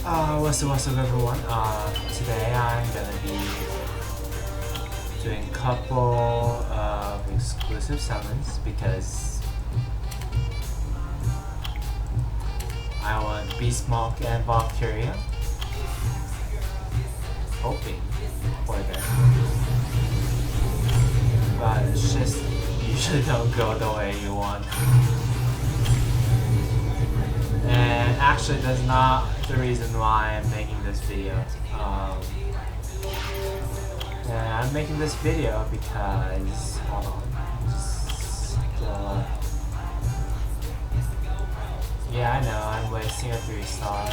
What's up everyone? Today I'm gonna be doing a couple of exclusive summons because I want Beastmark and Valkyria. Hoping for them. But it's just usually don't go the way you want. And actually that's not the reason why I'm making this video. And I'm making this video because, hold on, yeah, I know, I'm wasting a 3-star,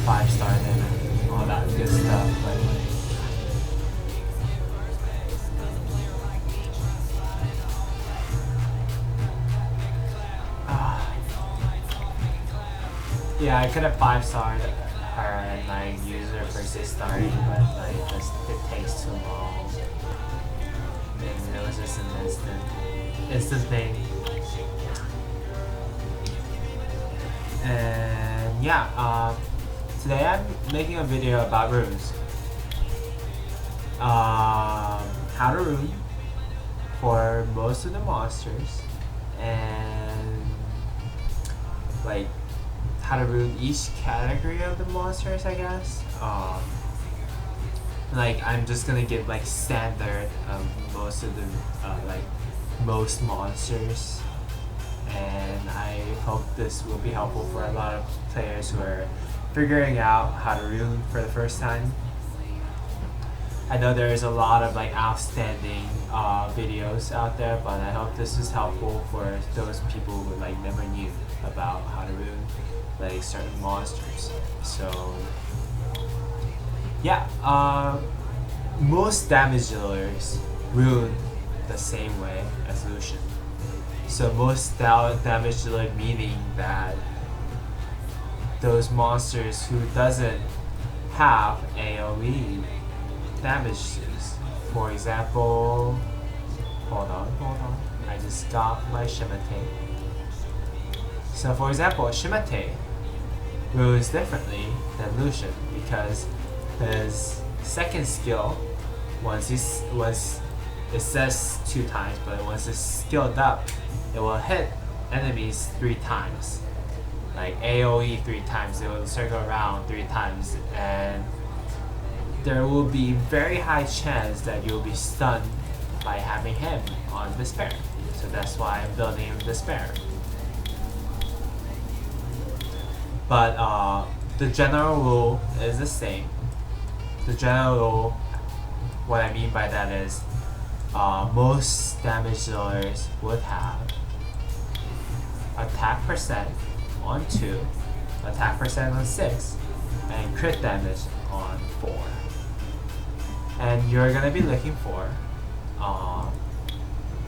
5-star and all that good stuff, but yeah, I could have 5-starred her and like use her for 6-starring, but like it takes too long. And it was just an instant thing. And yeah, today I'm making a video about runes. How to rune for most of the monsters, and like how to rune each category of the monsters, I guess. Like I'm just gonna give like standard of most of the most monsters, and I hope this will be helpful for a lot of players who are figuring out how to rune for the first time. I know there's a lot of like outstanding videos out there, but I hope this is helpful for those people who like never knew about how to rune like certain monsters. So yeah, most damage dealers rune the same way as Lucian. So most damage dealer meaning that those monsters who doesn't have AoE damages. For example, hold on, I just got my Shimate. So for example, Shimate rules differently than Lucian because his second skill, it says 2 times, but once it's skilled up, it will hit enemies 3 times. Like AoE 3 times, it will circle around 3 times, and there will be very high chance that you'll be stunned by having him on Despair. So that's why I'm building him Despair. But the general rule is the same. The general rule, what I mean by that is most damage dealers would have attack percent on 2, attack percent on 6, and crit damage on 4. And you're gonna be looking for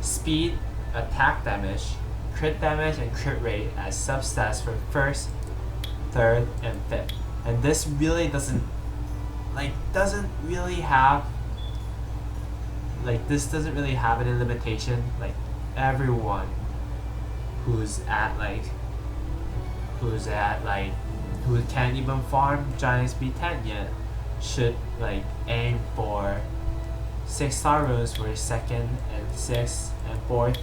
speed, attack damage, crit damage, and crit rate as substats for 1st, 3rd, and 5th. And this really doesn't really have any limitation. Like everyone who can't even farm Giants B10 yet should like aim for 6-star runes for 2nd and 6th and 4th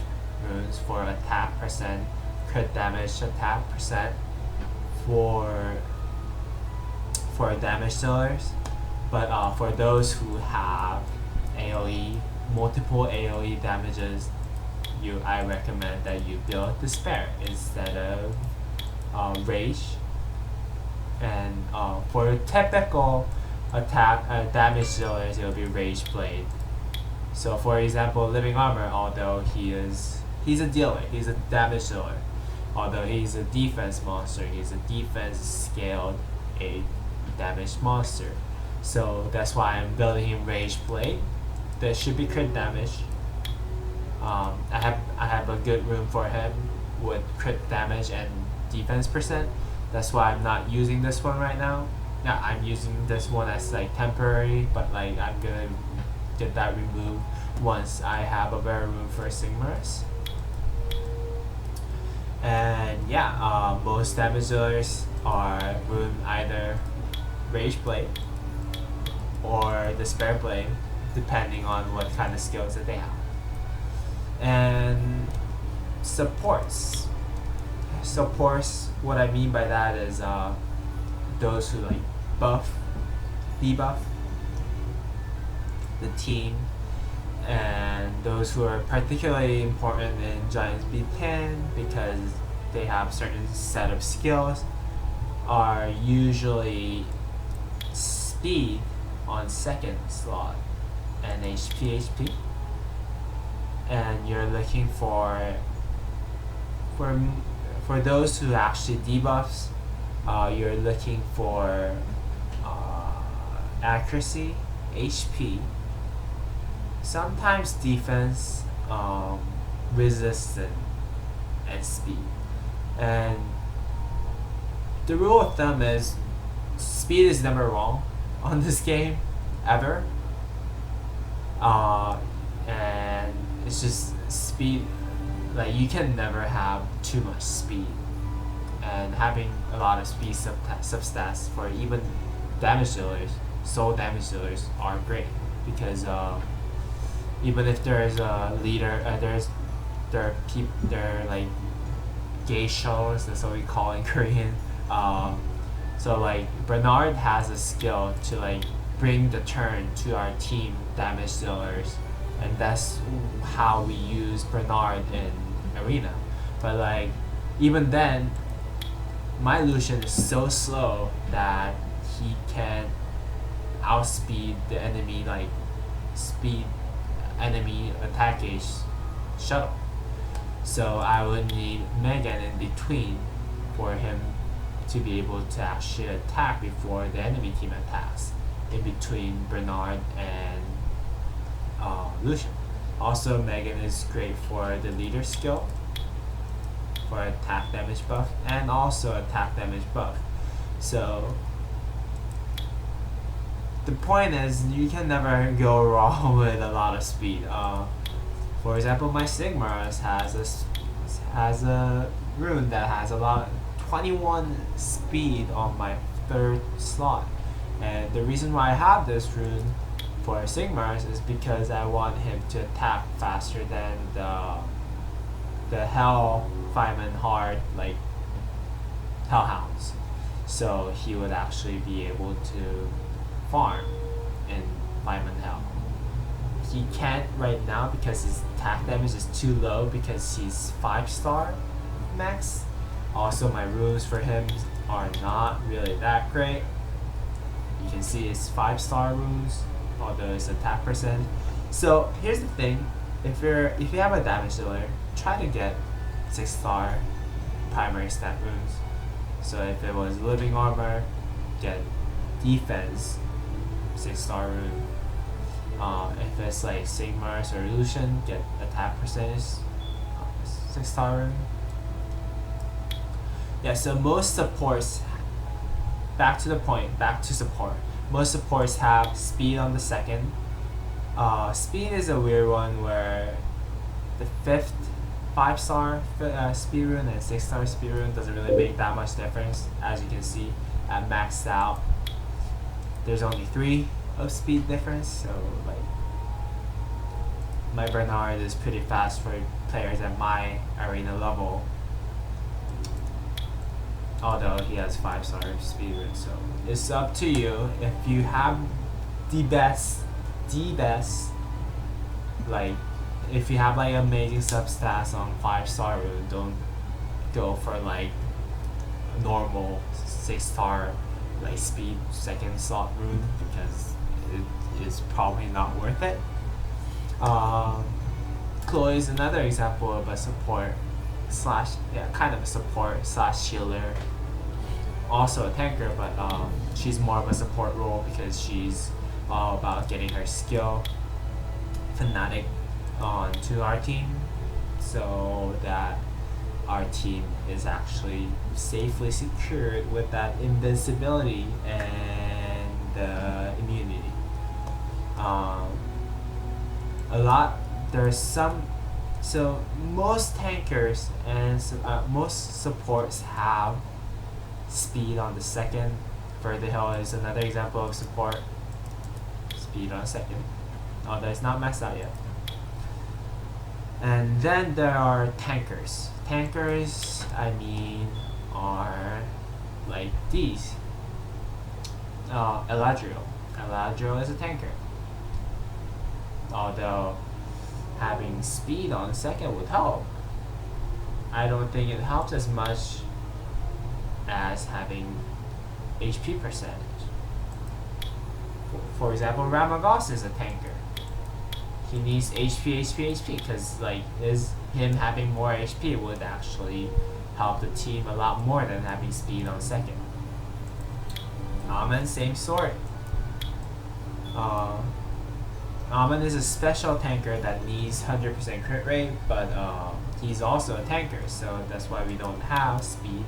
runes for attack percent, crit damage, attack percent for damage dealers. But for those who have AoE, multiple AoE damages, I recommend that you build Despair instead of Rage. And for typical attack damage dealers, it will be Rage Blade. So for example, Living Armor, although he's a dealer, he's a damage dealer. Although he's a defense monster, he's a defense scaled 8 damage monster. So that's why I'm building him Rage Blade. There should be crit damage. I have a good rune for him with crit damage and defense percent. That's why I'm not using this one right now. Yeah, I'm using this one as like temporary, but like I'm gonna get that removed once I have a better rune for Sigmarus. And yeah, most damage dealers are rune either Rage Blade or Despair Blade, depending on what kind of skills that they have. And supports. Supports, what I mean by that is those who like buff, debuff the team, and those who are particularly important in Giant Speed 10 because they have certain set of skills are usually speed on second slot and HP. And you're looking for those who actually debuffs, you're looking for accuracy, HP, sometimes defense, resistance, and speed. And the rule of thumb is speed is never wrong on this game, ever. And it's just speed, like you can never have too much speed. And having a lot of speed substats for even damage dealers, soul damage dealers are great because even if there is a leader, there are like geishos, that's what we call in Korean. So like Bernard has a skill to like bring the turn to our team damage dealers, and that's how we use Bernard in Arena. But like even then, my Lucian is so slow that he can outspeed the enemy, like speed enemy attack gauge shuttle. So I would need Megan in between for him to be able to actually attack before the enemy team attacks, in between Bernard and Lucian. Also, Megan is great for the leader skill, for attack damage buff, and also attack damage buff. So the point is, you can never go wrong with a lot of speed. For example, my Sigmarus has a rune that has a lot 21 speed on my third slot, and the reason why I have this rune for Sigmarus is because I want him to attack faster than the Hell Fireman hard, like Hellhounds, so he would actually be able to farm in Fireman Hell. He can't right now because his attack damage is too low because he's 5-star max. Also, my runes for him are not really that great. You can see his 5-star runes, although his attack percent. So here's the thing: if you have a damage dealer, try to get 6-star primary stat runes. So if it was living armor, get defense 6-star rune. If it's like Sigmarus or Lucian, get attack percentage 6-star rune. Yeah, so most supports, back to support. Most supports have speed on the second. Speed is a weird one where the 5th 5-star speed rune and 6-star speed rune doesn't really make that much difference. As you can see, at maxed out, there's only 3 of speed difference, so like my Bernard is pretty fast for players at my arena level, although he has 5-star speed rune. So it's up to you. If you have the best, like if you have like amazing substats on 5-star rune, don't go for like normal 6-star like speed second slot rune because it is probably not worth it. Chloe is another example of a support slash healer, also a tanker, but she's more of a support role because she's all about getting her skill Fnatic onto our team so that our team is actually safely secured with that invincibility and immunity. So most tankers and most supports have speed on the second. Vertihill is another example of support. Speed on second. Although it's not maxed out yet. And then there are tankers. Tankers, I mean, are like these. Eladriel. Eladriel is a tanker. Although having speed on second would help, I don't think it helps as much as having HP percentage. For example, Ramagos is a tanker. He needs HP because like him having more HP would actually help the team a lot more than having speed on second. Amen, same sort. Amen is a special tanker that needs 100% crit rate, but he's also a tanker, so that's why we don't have speed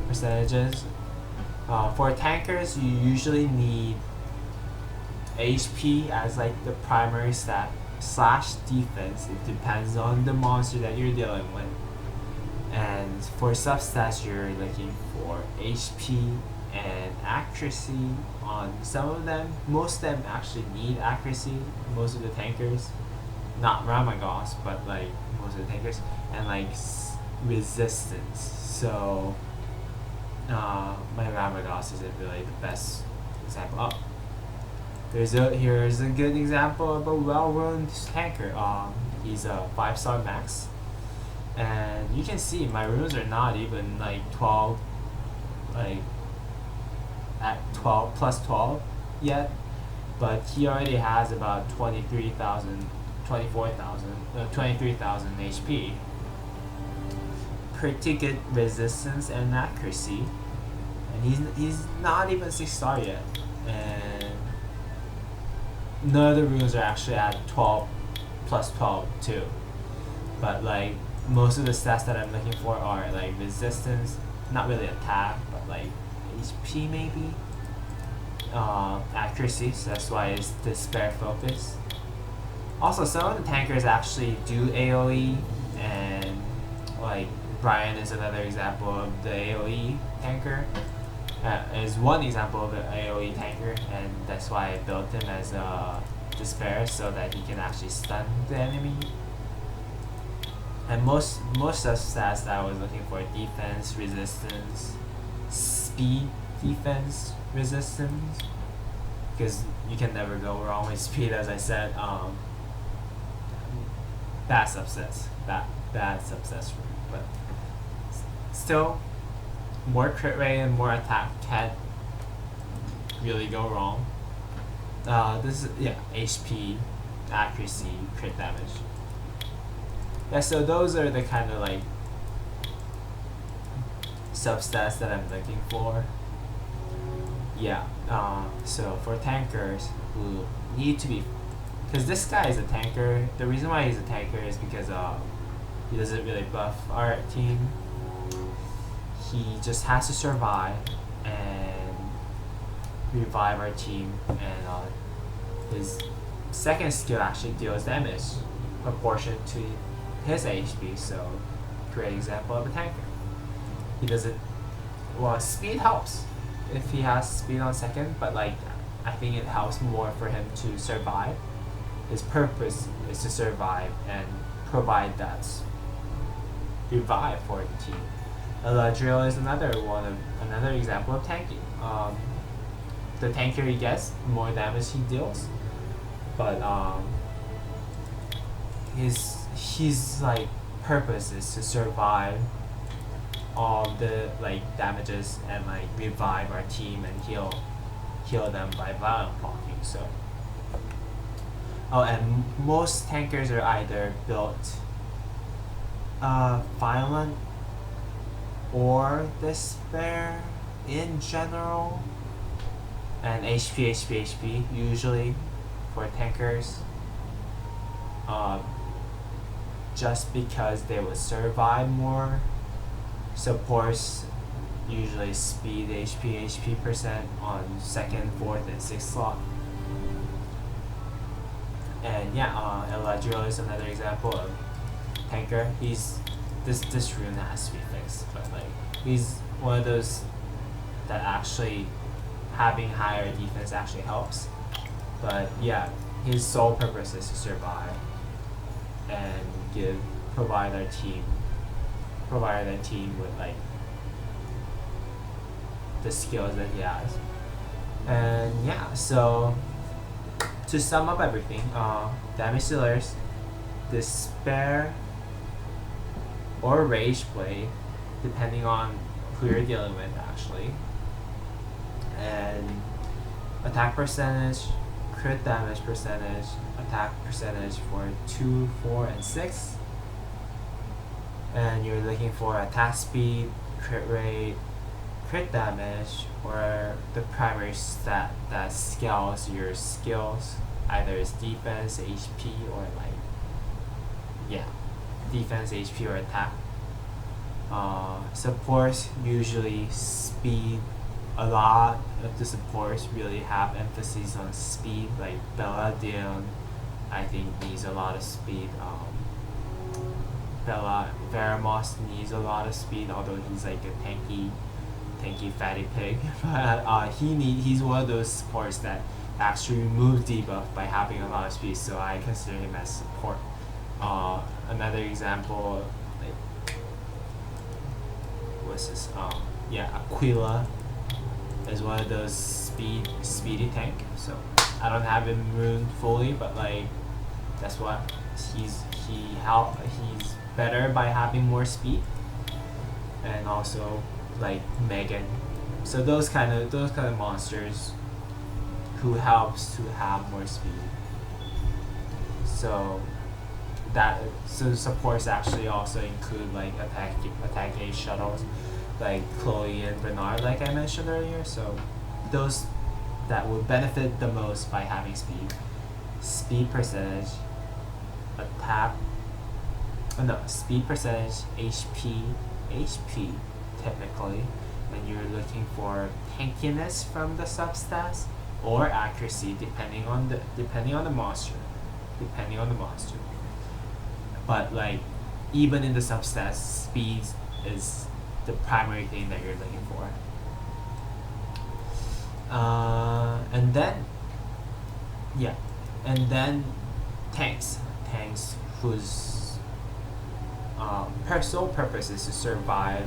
percentages. For tankers, you usually need HP as like the primary stat / defense. It depends on the monster that you're dealing with. And for substats, you're looking for HP and accuracy on some of them. Most of them actually need accuracy, most of the tankers. Not Ramagos, but like most of the tankers. And like resistance. So my Ramagos isn't really the best example. Here's a good example of a well-run tanker. He's a 5-star max. And you can see my runes are not even like 12, like at 12 plus 12 yet, but he already has about 23,000 HP. Pretty good resistance and accuracy, and he's not even 6-star yet, and none of the runes are actually at 12 plus 12 too. But like most of the stats that I'm looking for are like resistance, not really attack, but like HP maybe, accuracy, so that's why it's Despair focus. Also, some of the tankers actually do AoE, and like Brian is another example of the AoE tanker. Is one example of an AoE tanker, and that's why I built him as a Despair so that he can actually stun the enemy. And most of the stats that I was looking for: defense, resistance, speed, defense, resistance, because you can never go wrong with speed, as I said. Bad subsets, but still, more crit rate and more attack can't really go wrong. This is HP, accuracy, crit damage. Yeah, so those are the kind of like substats that I'm looking for. Yeah, so for tankers who need to be, because this guy is a tanker. The reason why he's a tanker is because he doesn't really buff our team. He just has to survive and revive our team, and his second skill actually deals damage proportionate to his HP. So, great example of a tanker. He doesn't. Well, speed helps if he has speed on second, but like I think it helps more for him to survive. His purpose is to survive and provide that revive for the team. Eladriel is another example of tanking. The tankier he gets, the more damage he deals, but his like purpose is to survive all the like damages and like revive our team and heal them by violent blocking. So and most tankers are either built violent or Despair in general, and HP usually for tankers, just because they would survive more. Supports usually speed, HP percent on 2nd, 4th, and 6th slot. And yeah, Eladriel is another example of tanker. This rune has to be fixed, but like he's one of those that actually having higher defense actually helps. But yeah, his sole purpose is to survive and provide our team with like the skills that he has. And yeah, so to sum up everything, damage dealers, despair or rage blade, depending on who you're dealing with actually, and attack percentage, crit damage percentage, attack percentage for 2, 4, and 6, and you're looking for attack speed, crit rate, crit damage, or the primary stat that scales your skills, either it's defense, HP, or like, yeah, defense, HP, or attack. Supports usually speed. A lot of the supports really have emphasis on speed, like Bella Dion, I think needs a lot of speed. Bella Veramos needs a lot of speed, although he's like a tanky fatty pig. But he's one of those supports that actually removes debuff by having a lot of speed, so I consider him as support. Another example, like, what's this? Aquila is one of those speedy tank. So I don't have him ruined fully, but like that's what he's better by having more speed, and also like Megan. So those kind of monsters who helps to have more speed. So supports actually also include like attack age shuttles, like Chloe and Bernard, like I mentioned earlier. So those that will benefit the most by having speed percentage, speed percentage, HP typically, and you're looking for tankiness from the substats or accuracy depending on the monster. But like even in the substats, speed is the primary thing that you're looking for. And then tanks whose sole purpose is to survive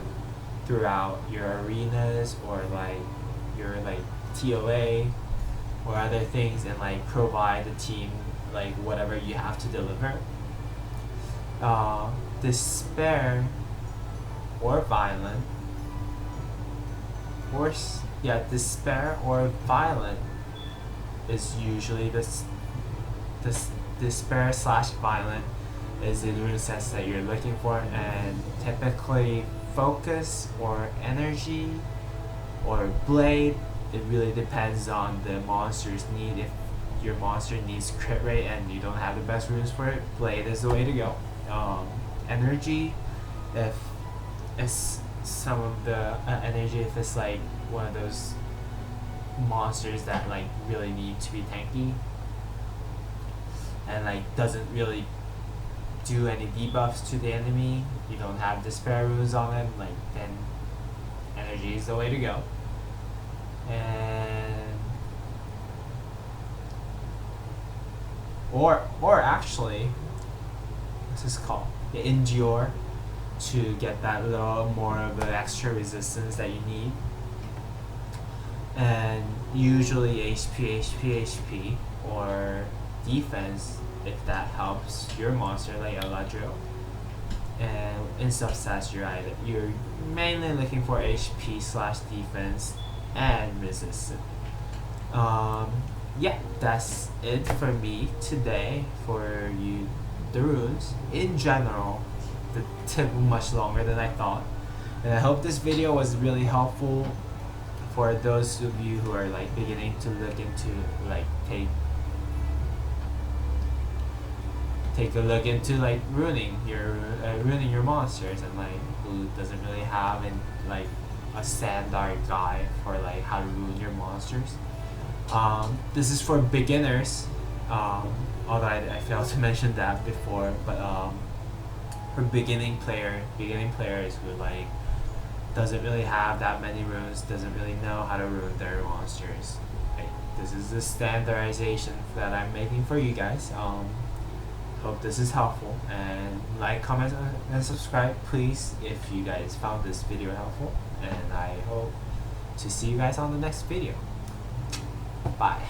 throughout your arenas or like your like TOA or other things, and like provide the team like whatever you have to deliver. Despair or violent despair or violent is usually this despair / violent is the rune sets that you're looking for, and typically focus or energy or blade. It really depends on the monster's need. If your monster needs crit rate and you don't have the best runes for it, blade is the way to go. Energy, if it's some of the energy, if it's like one of those monsters that like really need to be tanky and like doesn't really do any debuffs to the enemy, you don't have despair runes on them, like then energy is the way to go. And or actually, what's this called? The endure, to get that little more of the extra resistance that you need. And usually HP or defense if that helps your monster, like Eladriel. And in substats you're mainly looking for HP / defense and resistance. Yeah, that's it for me today for you. The runes in general, the tip much longer than I thought, and I hope this video was really helpful for those of you who are like beginning to look into like take a look into like ruining your monsters, and like who doesn't really have like a standard guide for like how to ruin your monsters. This is for beginners, although I failed to mention that before, but for beginning players who like doesn't really have that many runes, doesn't really know how to rune their monsters. Right? This is the standardization that I'm making for you guys. Hope this is helpful, and like, comment, and subscribe please if you guys found this video helpful, and I hope to see you guys on the next video. Bye.